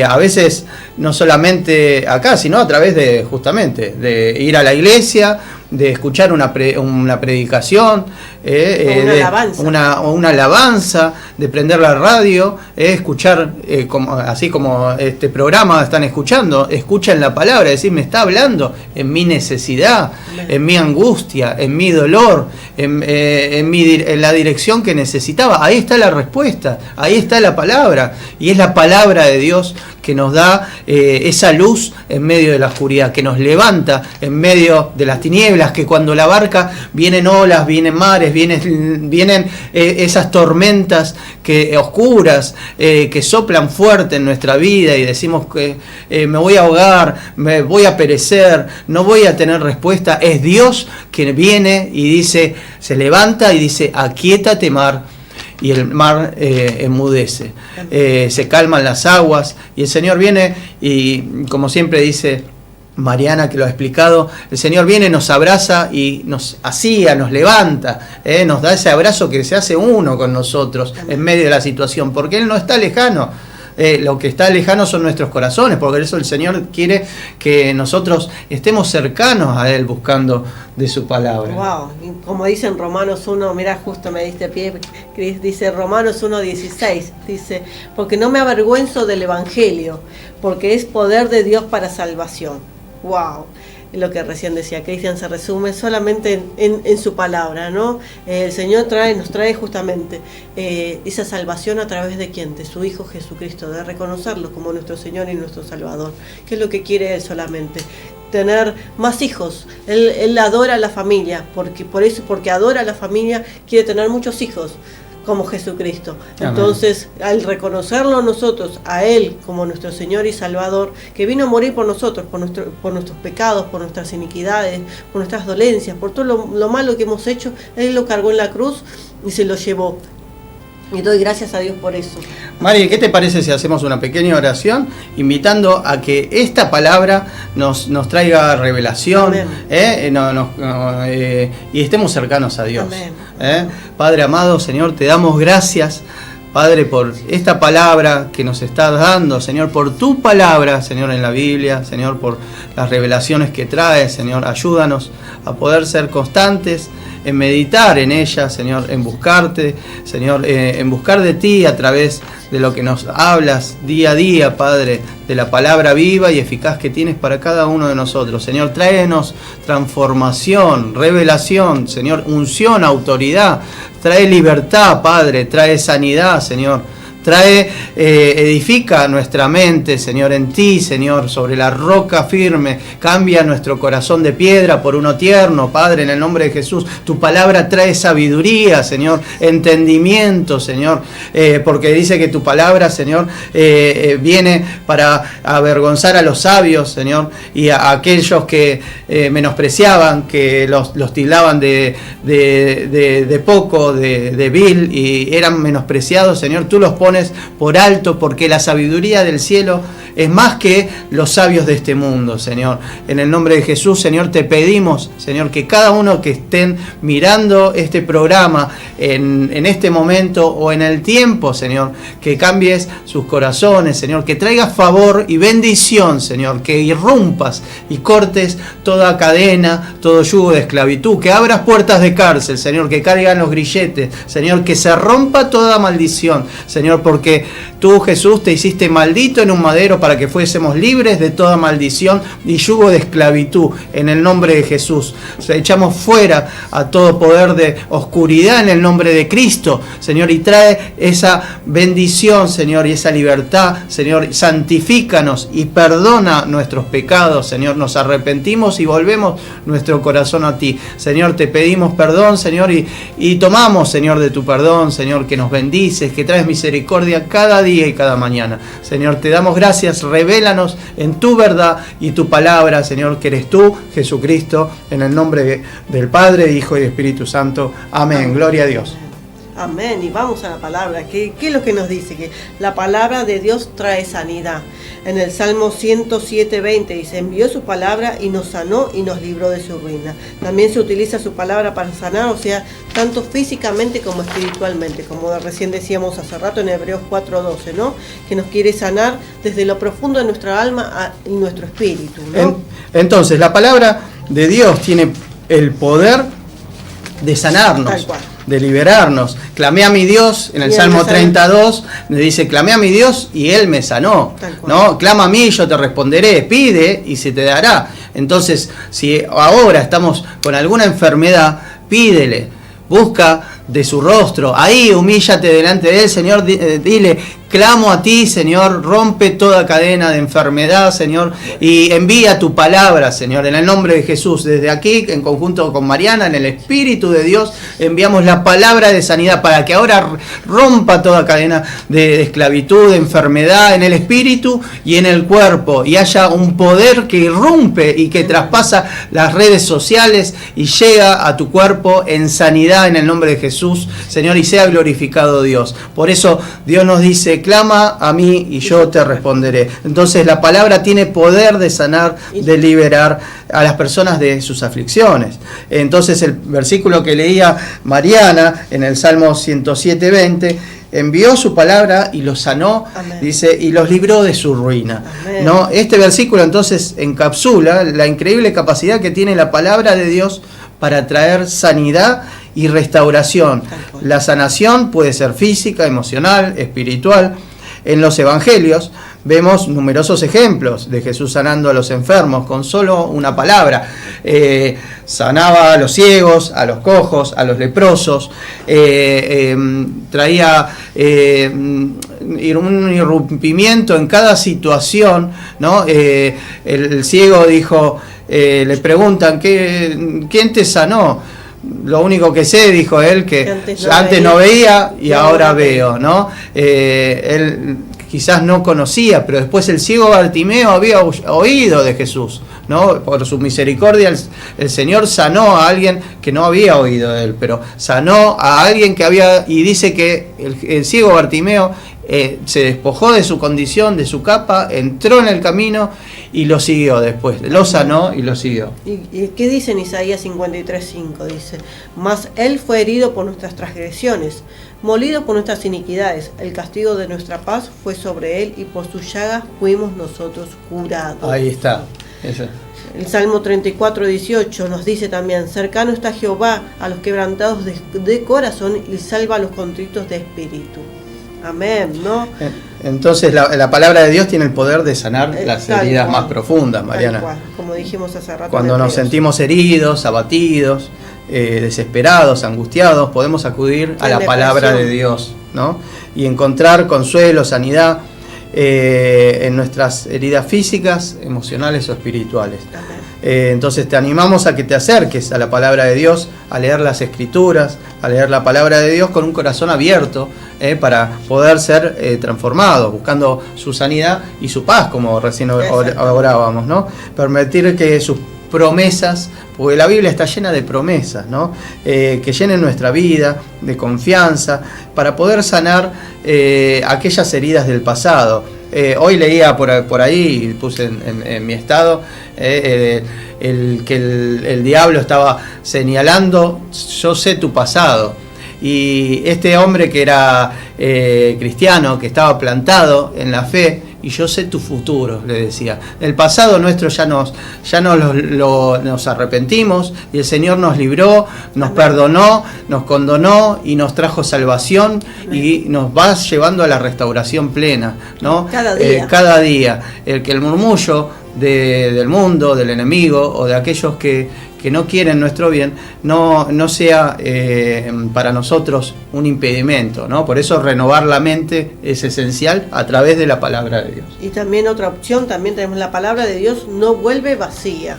A veces no solamente acá, sino a través de, justamente, de ir a la iglesia, de escuchar una predicación, una alabanza, de prender la radio, escuchar, así como este programa están escuchando, escuchan la palabra, decir, me está hablando en mi necesidad, en mi angustia, en mi dolor, en la dirección que necesitaba. Ahí está la respuesta, ahí está la palabra, y es la palabra de Dios que nos da esa luz en medio de la oscuridad, que nos levanta en medio de las tinieblas, que cuando la barca vienen olas, vienen mares, vienen esas tormentas oscuras que soplan fuerte en nuestra vida y decimos que me voy a ahogar, me voy a perecer, no voy a tener respuesta. Es Dios que viene y dice, se levanta y dice, aquíétate mar. Y el mar enmudece, se calman las aguas y el Señor viene y, como siempre dice Mariana, que lo ha explicado, el Señor viene, nos abraza y nos levanta, nos da ese abrazo que se hace uno con nosotros en medio de la situación, porque Él no está lejano. Lo que está lejano son nuestros corazones, porque eso el Señor quiere que nosotros estemos cercanos a Él buscando de su palabra. Wow, y como dice en Romanos 1, mira, justo me diste pie, Cris, dice Romanos 1:16, dice, porque no me avergüenzo del Evangelio, porque es poder de Dios para salvación. Wow. Lo que recién decía Cristian se resume solamente en su palabra, ¿no? El Señor nos trae justamente esa salvación a través de ¿quién? De su Hijo Jesucristo, de reconocerlo como nuestro Señor y nuestro Salvador, que es lo que quiere Él solamente, tener más hijos. Él adora a la familia, porque adora a la familia, quiere tener muchos hijos como Jesucristo. Entonces, al reconocerlo nosotros, a Él como nuestro Señor y Salvador, que vino a morir por nosotros, por nuestros pecados, por nuestras iniquidades, por nuestras dolencias, por todo lo malo que hemos hecho, Él lo cargó en la cruz y se lo llevó. Y doy gracias a Dios por eso. Mari, ¿qué te parece si hacemos una pequeña oración invitando a que esta palabra nos traiga revelación y estemos cercanos a Dios? Padre amado, Señor, te damos gracias, Padre, por esta palabra que nos estás dando, Señor, por tu palabra, Señor, en la Biblia, Señor, por las revelaciones que traes, Señor. Ayúdanos a poder ser constantes en meditar en ella, Señor, en buscarte, Señor, en buscar de ti a través de lo que nos hablas día a día, Padre, de la palabra viva y eficaz que tienes para cada uno de nosotros. Señor, tráenos transformación, revelación, Señor, unción, autoridad, trae libertad, Padre, trae sanidad, Señor. Edifica nuestra mente, Señor, en ti, Señor, sobre la roca firme. Cambia nuestro corazón de piedra por uno tierno, Padre, en el nombre de Jesús. Tu palabra trae sabiduría, Señor, entendimiento, Señor, porque dice que tu palabra, Señor, viene para avergonzar a los sabios, Señor, y a aquellos que menospreciaban, que los tildaban de poco, de vil, y eran menospreciados, Señor. Tú los pones pones por alto, porque la sabiduría del cielo es más que los sabios de este mundo, Señor. En el nombre de Jesús, Señor, te pedimos, Señor, que cada uno que estén mirando este programa en este momento o en el tiempo, Señor, que cambies sus corazones, Señor, que traigas favor y bendición, Señor, que irrumpas y cortes toda cadena, todo yugo de esclavitud, que abras puertas de cárcel, Señor, que caigan los grilletes, Señor, que se rompa toda maldición, Señor, porque tú, Jesús, te hiciste maldito en un madero para que fuésemos libres de toda maldición y yugo de esclavitud. En el nombre de Jesús, echamos fuera a todo poder de oscuridad en el nombre de Cristo, Señor, y trae esa bendición, Señor, y esa libertad, Señor. Santifícanos y perdona nuestros pecados, Señor. Nos arrepentimos y volvemos nuestro corazón a ti, Señor. Te pedimos perdón, Señor, y tomamos, Señor, de tu perdón, Señor, que nos bendices, que traes misericordia cada día y cada mañana. Señor, te damos gracias. Revélanos en tu verdad y tu palabra, Señor, que eres tú, Jesucristo, en el nombre del Padre, Hijo y Espíritu Santo. Amén. Amén. Gloria a Dios. Amén. Y vamos a la palabra. ¿Qué es lo que nos dice? Que la palabra de Dios trae sanidad. En el Salmo 107:20 dice: envió su palabra y nos sanó y nos libró de su ruina. También se utiliza su palabra para sanar, o sea, tanto físicamente como espiritualmente, como recién decíamos hace rato en Hebreos 4:12, ¿no? Que nos quiere sanar desde lo profundo de nuestra alma y nuestro espíritu, ¿no? Entonces, la palabra de Dios tiene el poder de sanarnos, de liberarnos. Clamé a mi Dios, en el Salmo 32, me dice: clamé a mi Dios y Él me sanó, ¿no? Clama a mí y yo te responderé, pide y se te dará. Entonces, si ahora estamos con alguna enfermedad, pídele, busca de su rostro, ahí humíllate delante de Él, Señor, dile: clamo a ti, Señor, rompe toda cadena de enfermedad, Señor, y envía tu palabra, Señor, en el nombre de Jesús. Desde aquí, en conjunto con Mariana, en el Espíritu de Dios, enviamos la palabra de sanidad para que ahora rompa toda cadena de esclavitud, de enfermedad, en el espíritu y en el cuerpo, y haya un poder que irrumpe y que traspasa las redes sociales y llega a tu cuerpo en sanidad, en el nombre de Jesús, Señor, y sea glorificado Dios. Por eso Dios nos dice: clama a mí y yo te responderé. Entonces la palabra tiene poder de sanar, de liberar a las personas de sus aflicciones. Entonces el versículo que leía Mariana en el Salmo 107:20, envió su palabra y los sanó, amén, dice, y los libró de su ruina. ¿No? Este versículo entonces encapsula la increíble capacidad que tiene la palabra de Dios para traer sanidad y restauración. La sanación puede ser física, emocional, espiritual. En los evangelios vemos numerosos ejemplos de Jesús sanando a los enfermos con solo una palabra. Sanaba a los ciegos, a los cojos, a los leprosos, traía un irrumpimiento en cada situación, ¿no? El ciego dijo, le preguntan: ¿quién te sanó? Lo único que sé, dijo él, que antes no veía y ahora veo, ¿no? Él quizás no conocía, pero después el ciego Bartimeo había oído de Jesús, ¿no? Por su misericordia el Señor sanó a alguien que no había oído de él, pero sanó a alguien que había, y dice que el ciego Bartimeo se despojó de su condición, de su capa, entró en el camino y lo siguió después, lo sanó y lo siguió. ¿Y qué dice en Isaías 53:5? Dice: mas Él fue herido por nuestras transgresiones, molido por nuestras iniquidades, el castigo de nuestra paz fue sobre Él y por sus llagas fuimos nosotros curados. Ahí está. Eso. El Salmo 34:18 nos dice también: cercano está Jehová a los quebrantados de corazón y salva a los contritos de espíritu. Amén, ¿no? Entonces la palabra de Dios tiene el poder de sanar las heridas más profundas, Mariana. Tal cual, como dijimos hace rato. Cuando nos sentimos heridos, abatidos, desesperados, angustiados, podemos acudir a la palabra de Dios, ¿no? Y encontrar consuelo, sanidad en nuestras heridas físicas, emocionales o espirituales. Entonces te animamos a que te acerques a la palabra de Dios, a leer las Escrituras, a leer la palabra de Dios con un corazón abierto, para poder ser transformados, buscando su sanidad y su paz, como recién orábamos, ¿no? Permitir que sus promesas, porque la Biblia está llena de promesas, ¿no? Que llenen nuestra vida de confianza para poder sanar aquellas heridas del pasado. Hoy leía por ahí, puse en mi estado, que el diablo estaba señalando: yo sé tu pasado. Y este hombre que era cristiano, que estaba plantado en la fe, y yo sé tu futuro, le decía. El pasado nuestro ya nos arrepentimos, y el Señor nos libró, nos perdonó, nos condonó y nos trajo salvación. Amén. Y nos va llevando a la restauración plena, ¿no? Cada día. El murmullo del mundo, del enemigo o de aquellos que no quieren nuestro bien, no sea para nosotros un impedimento, ¿no? Por eso renovar la mente es esencial a través de la palabra de Dios. Y también otra opción, también tenemos la palabra de Dios, no vuelve vacía.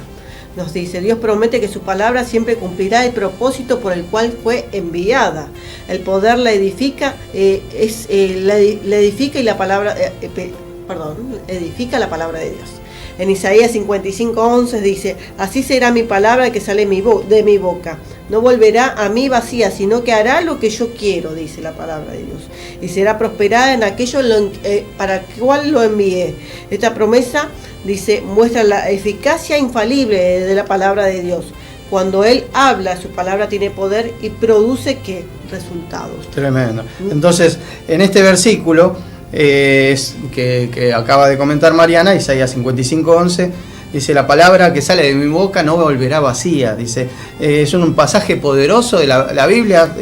Nos dice, Dios promete que su palabra siempre cumplirá el propósito por el cual fue enviada. El poder la edifica, la edifica y la palabra, edifica la palabra de Dios. En Isaías 55:11 dice, así será mi palabra que sale de mi boca. No volverá a mí vacía, sino que hará lo que yo quiero, dice la palabra de Dios. Y será prosperada en aquello para cual lo envié. Esta promesa, dice, muestra la eficacia infalible de la palabra de Dios. Cuando Él habla, su palabra tiene poder y produce, ¿qué? Resultados. Tremendo. Entonces, en este versículo que acaba de comentar Mariana, Isaías 55:11, dice, la palabra que sale de mi boca no volverá vacía. Dice, es un pasaje poderoso de la Biblia.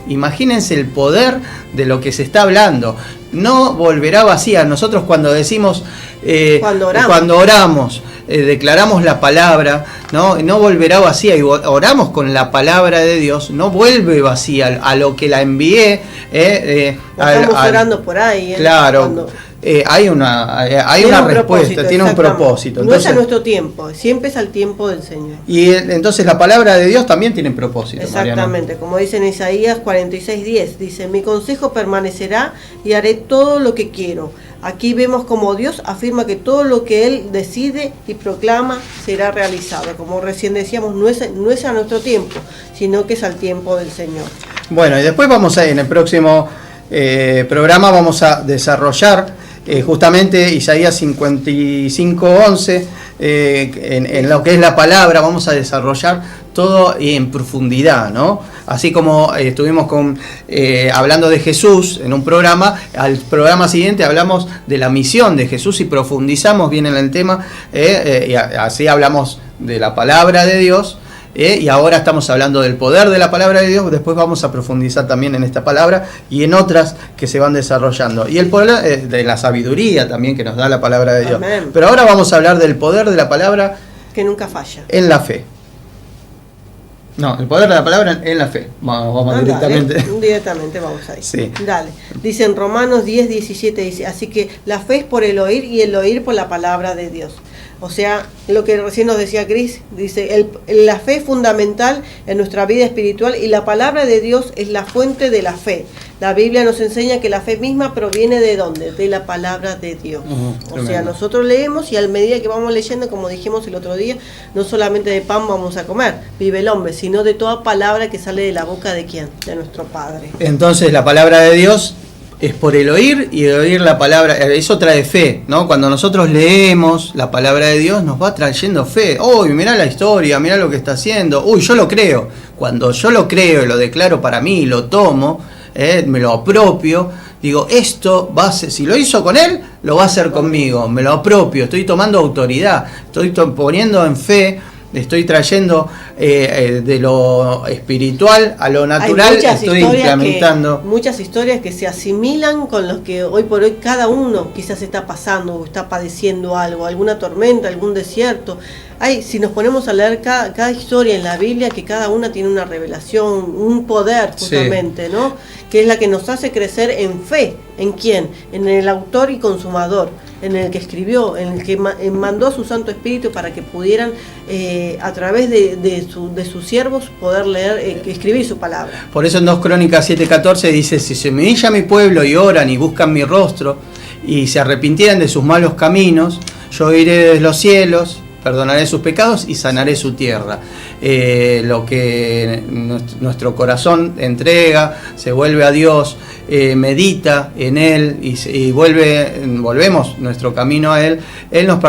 Imagínense el poder de lo que se está hablando. No volverá vacía. Nosotros cuando decimos, cuando oramos, declaramos la palabra, no volverá vacía, y oramos con la palabra de Dios, no vuelve vacía a lo que la envié. Estamos orando por ahí. Claro. Hay una respuesta, tiene un propósito. Entonces, no es a nuestro tiempo, siempre es al tiempo del Señor. Y entonces la palabra de Dios también tiene propósito. Exactamente, Mariana. Como dice en Isaías 46:10, dice, mi consejo permanecerá y haré todo lo que quiero. Aquí vemos como Dios afirma que todo lo que Él decide y proclama será realizado. Como recién decíamos, no es a nuestro tiempo, sino que es al tiempo del Señor. Bueno, y después en el próximo programa vamos a desarrollar justamente Isaías 55:11, en lo que es la palabra, vamos a desarrollar todo en profundidad, ¿no? Así como estuvimos hablando de Jesús en un programa, al programa siguiente hablamos de la misión de Jesús y profundizamos bien en el tema, y así hablamos de la palabra de Dios. Y ahora estamos hablando del poder de la palabra de Dios. Después vamos a profundizar también en esta palabra y en otras que se van desarrollando. Y el poder de la sabiduría también que nos da la palabra de Dios. Amén. Pero ahora vamos a hablar del poder de la palabra que nunca falla. En la fe. No, el poder de la palabra en la fe. Vamos directamente. Dale, directamente vamos ahí. Sí. Dale. Dice en Romanos 10:17, dice, así que la fe es por el oír y el oír por la palabra de Dios. O sea, lo que recién nos decía Cris, dice, la fe es fundamental en nuestra vida espiritual y la palabra de Dios es la fuente de la fe. La Biblia nos enseña que la fe misma proviene ¿de dónde? De la palabra de Dios. O sea, nosotros leemos y a medida que vamos leyendo, como dijimos el otro día, no solamente de pan vamos a comer, vive el hombre, sino de toda palabra que sale de la boca de ¿quién? De nuestro Padre. Entonces la palabra de Dios es por el oír, y el oír la palabra, eso trae fe, ¿no? Cuando nosotros leemos la palabra de Dios nos va trayendo fe. Uy, mirá la historia, mirá lo que está haciendo. Uy, yo lo creo. Cuando yo lo creo y lo declaro para mí y lo tomo, me lo apropio, digo, esto va a ser, si lo hizo con él, lo va a hacer conmigo, me lo apropio, estoy tomando autoridad, estoy poniendo en fe. Estoy trayendo de lo espiritual a lo natural, estoy implementando. Muchas historias que se asimilan con los que hoy por hoy cada uno quizás está pasando o está padeciendo algo, alguna tormenta, algún desierto. Si nos ponemos a leer cada historia en la Biblia, que cada una tiene una revelación, un poder justamente, sí, ¿no? Que es la que nos hace crecer en fe. ¿En quién? En el autor y consumador, en el que escribió, en el que mandó a su Santo Espíritu para que pudieran, a través de sus siervos, poder leer, escribir su palabra. Por eso en 2 Crónicas 7:14 dice, si se me humilla mi pueblo y oran y buscan mi rostro y se arrepintieran de sus malos caminos, yo iré desde los cielos perdonaré sus pecados y sanaré su tierra. Lo que nuestro corazón entrega, se vuelve a Dios, medita en Él y volvemos nuestro camino a Él. Él nos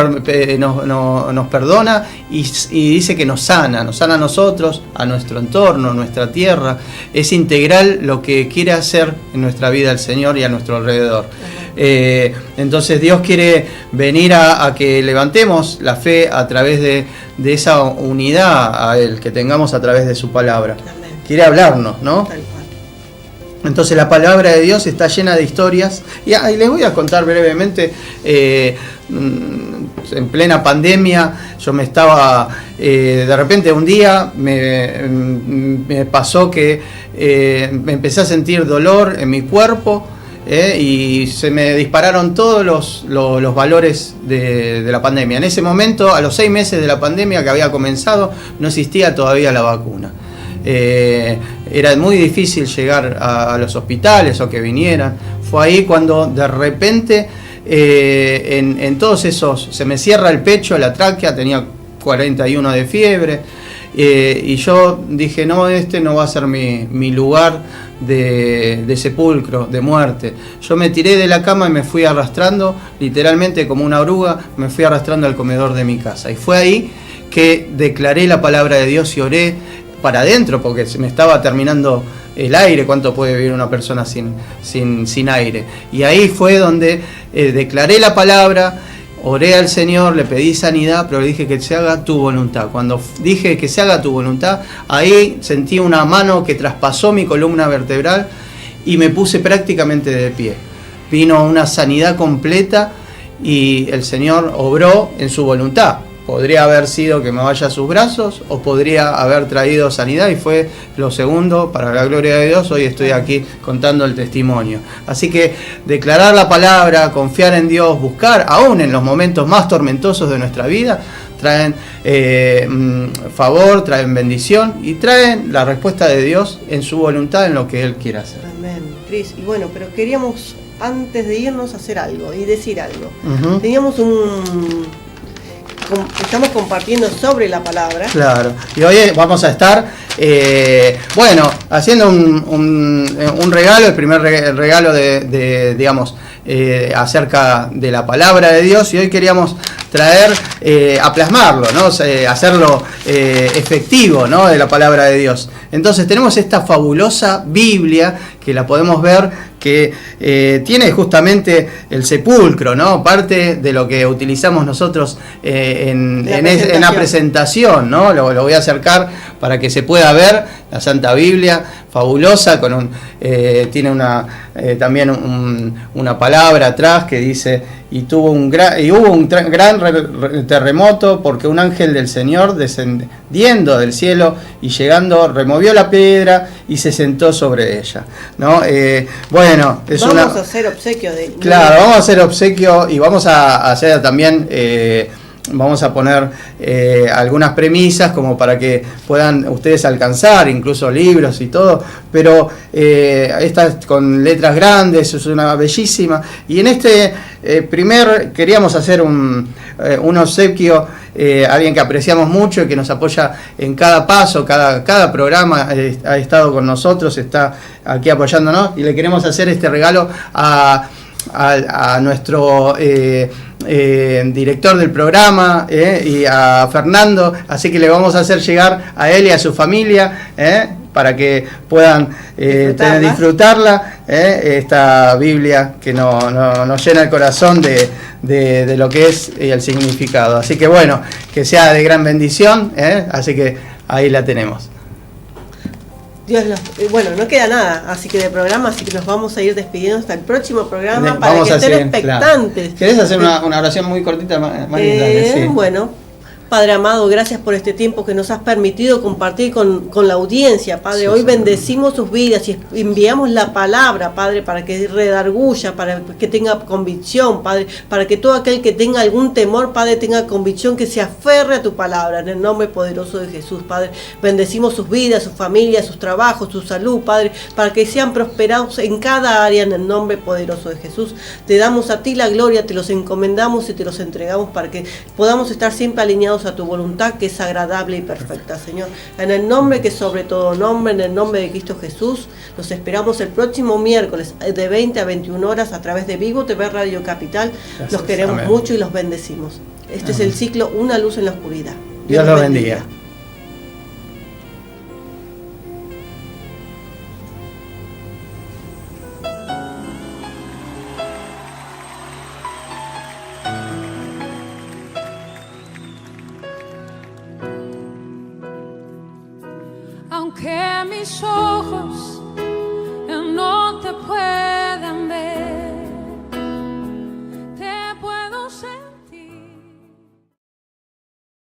perdona y dice que nos sana a nosotros, a nuestro entorno, a nuestra tierra. Es integral lo que quiere hacer en nuestra vida el Señor y a nuestro alrededor. Entonces Dios quiere venir a que levantemos la fe a través de esa unidad a Él, que tengamos a través de su palabra. Amén. Quiere hablarnos, ¿no? Tal cual. Entonces la palabra de Dios está llena de historias y les voy a contar brevemente. En plena pandemia yo me estaba, de repente un día me pasó que me empecé a sentir dolor en mi cuerpo. Y se me dispararon todos los valores de la pandemia. En ese momento, a los 6 meses de la pandemia que había comenzado, no existía todavía la vacuna. Era muy difícil llegar a los hospitales o que vinieran. Fue ahí cuando de repente en todos esos se me cierra el pecho, la tráquea, tenía 41 de fiebre. Y yo dije, no, este no va a ser mi lugar de sepulcro, de muerte. Yo me tiré de la cama y me fui arrastrando, literalmente como una oruga, me fui arrastrando al comedor de mi casa. Y fue ahí que declaré la palabra de Dios y oré para adentro, porque se me estaba terminando el aire. ¿Cuánto puede vivir una persona sin aire? Y ahí fue donde declaré la palabra. Oré al Señor, le pedí sanidad, pero le dije que se haga tu voluntad. Cuando dije que se haga tu voluntad, ahí sentí una mano que traspasó mi columna vertebral y me puse prácticamente de pie. Vino una sanidad completa y el Señor obró en su voluntad. Podría haber sido que me vaya a sus brazos o podría haber traído sanidad, y fue lo segundo. Para la gloria de Dios, hoy estoy aquí contando el testimonio. Así que declarar la palabra, confiar en Dios, buscar aún en los momentos más tormentosos de nuestra vida, traen favor, traen bendición y traen la respuesta de Dios en su voluntad, en lo que Él quiere hacer. Amén, Cris. Y bueno, pero queríamos antes de irnos hacer algo y decir algo. Uh-huh. Teníamos estamos compartiendo sobre la palabra. Claro, y hoy vamos a estar, haciendo un regalo, el primer regalo digamos, acerca de la palabra de Dios, y hoy queríamos traer, a plasmarlo, ¿no? Hacerlo efectivo, ¿no? De la palabra de Dios. Entonces tenemos esta fabulosa Biblia que la podemos ver, que tiene justamente el sepulcro, ¿no? Parte de lo que utilizamos nosotros en la presentación, ¿no? Lo voy a acercar para que se pueda ver la Santa Biblia, fabulosa, tiene también una palabra atrás que dice: y hubo un gran terremoto, porque un ángel del Señor, descendiendo del cielo y llegando, removió la piedra y se sentó sobre ella, ¿no? Vamos a hacer obsequio de... Claro, vamos a hacer obsequio y vamos a hacer también... vamos a poner algunas premisas como para que puedan ustedes alcanzar, incluso libros y todo, pero esta con letras grandes, es una bellísima. Y en este queríamos hacer un obsequio, alguien que apreciamos mucho y que nos apoya en cada paso, cada programa, ha estado con nosotros, está aquí apoyándonos, y le queremos hacer este regalo a nuestro director del programa y a Fernando, así que le vamos a hacer llegar a él y a su familia para que puedan disfrutarla, esta Biblia que nos llena el corazón de lo que es el significado. Así que bueno, que sea de gran bendición, así que ahí la tenemos. No queda nada así que de programa, así que nos vamos a ir despidiendo hasta el próximo programa para vamos que estén hacer, expectantes. Claro. ¿Querés hacer una oración muy cortita, Marita? Sí. Bueno, Padre amado, gracias por este tiempo que nos has permitido compartir con la audiencia, Padre. Hoy bendecimos sus vidas y enviamos la palabra, Padre, para que redarguya, para que tenga convicción, Padre, para que todo aquel que tenga algún temor, Padre, tenga convicción, que se aferre a tu palabra, en el nombre poderoso de Jesús, Padre. Bendecimos sus vidas, sus familias, sus trabajos, su salud, Padre, para que sean prosperados en cada área, en el nombre poderoso de Jesús. Te damos a ti la gloria, te los encomendamos y te los entregamos para que podamos estar siempre alineados sujetarnos a tu voluntad que es agradable y perfecta, Señor. En el nombre que es sobre todo nombre, en el nombre de Cristo Jesús, los esperamos el próximo miércoles de 20 a 21 horas a través de Vivo TV Radio Capital. Gracias. Los queremos Amén. mucho y los bendecimos. Este es el ciclo Una luz en la oscuridad. Dios los bendiga. Aunque mis ojos no te pueden